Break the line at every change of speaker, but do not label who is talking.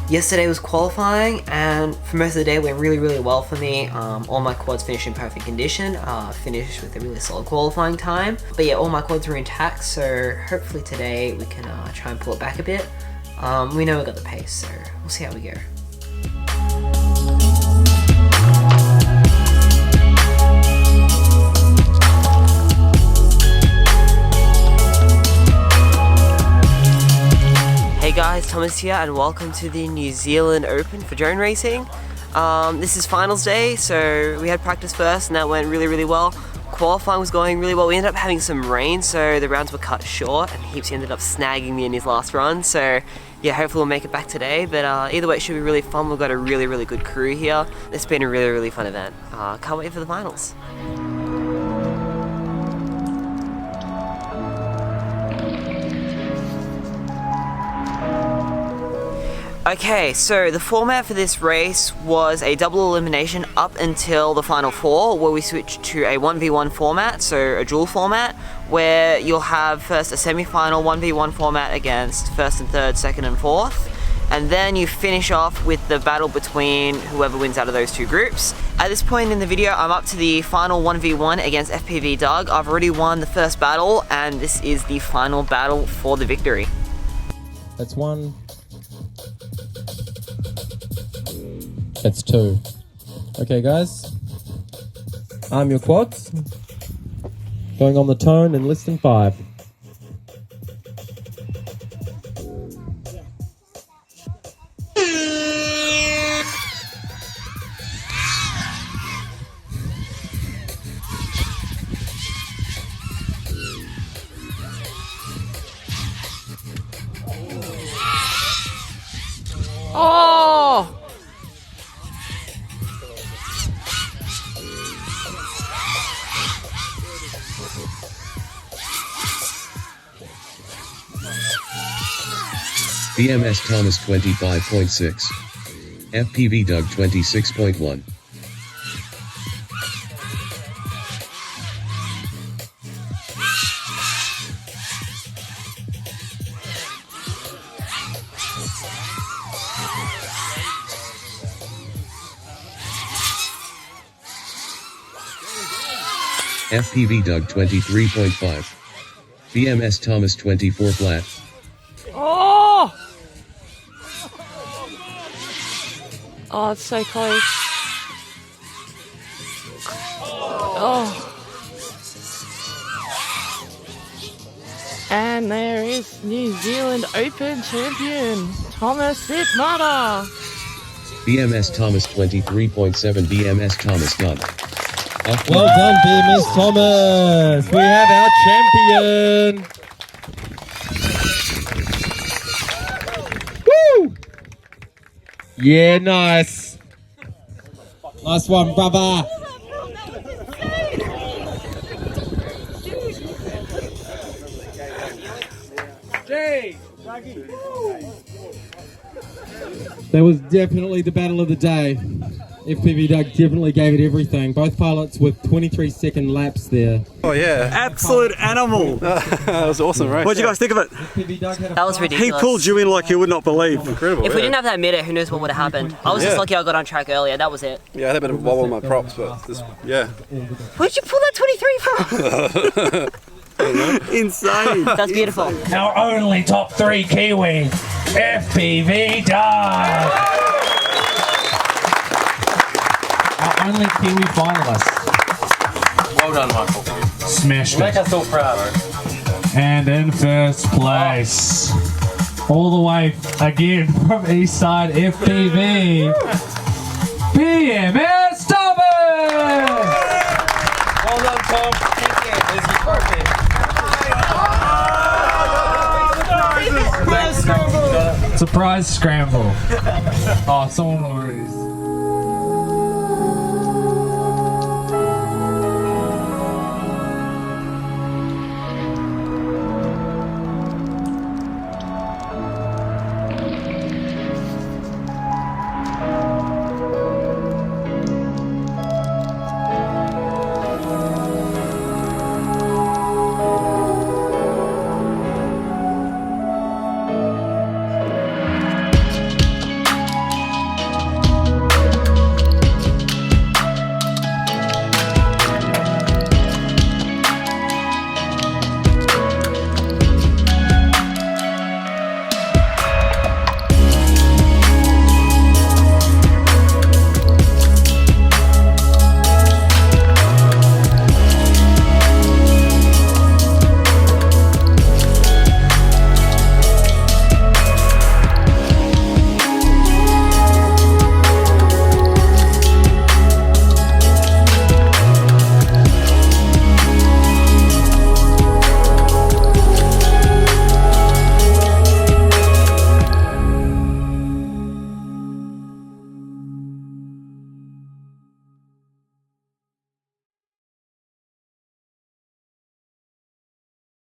Yesterday was qualifying, and for most of the day it went really well for me. All my quads finished in perfect condition, finished with a really solid qualifying time. But yeah, all my quads were intact, so hopefully today we can try and pull it back a bit. We know we got the pace, so we'll see how we go. Hey guys, Thomas here and welcome to the New Zealand Open for drone racing. This is finals day, so we had practice first and that went really well. Qualifying was going really well. We ended up having some rain, so the rounds were cut short and Heapsy ended up snagging me in his last run. So yeah, hopefully we'll make it back today, but either way it should be really fun. We've got a really good crew here. It's been a really fun event. Can't wait for the finals. Okay, so the format for this race was a double elimination up until the final four, where we switched to a 1v1 format, so a duel format, where you'll have first a semi-final 1v1 format against first and third, second and fourth, and then you finish off with the battle between whoever wins out of those two groups. At this point in the video, I'm up to the final 1v1 against FPVDoug. I've already won the first battle, and this is the final battle for the victory.
That's one. That's two. Okay guys, arm your quads. Going on the tone and list in 5.
Oh!
BMSThomas 25.6. FPVDoug 26.1. FPVDoug 23.5. BMSThomas 24 flat.
Oh! Oh, it's so close. Oh. And there is New Zealand Open champion, Thomas Itmata.
BMSThomas 23.7. BMSThomas done.
Well done, BMSThomas. We have our champion. Woo! Yeah, nice. Nice one, brother. That was definitely the battle of the day. FPVDoug definitely gave it everything. Both pilots with 23-second laps there.
Oh yeah.
Absolute animal.
That was awesome, right?
What'd you guys think of it?
That was ridiculous.
He pulled you in like you would not believe.
Incredible.
If we didn't have that mid-air, who knows what would have happened. I was just lucky I got on track earlier, that was it.
Yeah, I had a bit of a wobble on my props, but this, yeah.
Where'd you pull that 23 from?
Insane.
That's beautiful.
Our only top 3 Kiwi, FPVDoug. Our only Kiwi finalist.
Well done, Michael.
Smashed it.
Make us all proud.
And in first place, all the way again from Eastside FPV, BMSWEB.
Well done, Tom. Thank you. This is perfect.
Surprise scramble. Oh, someone already.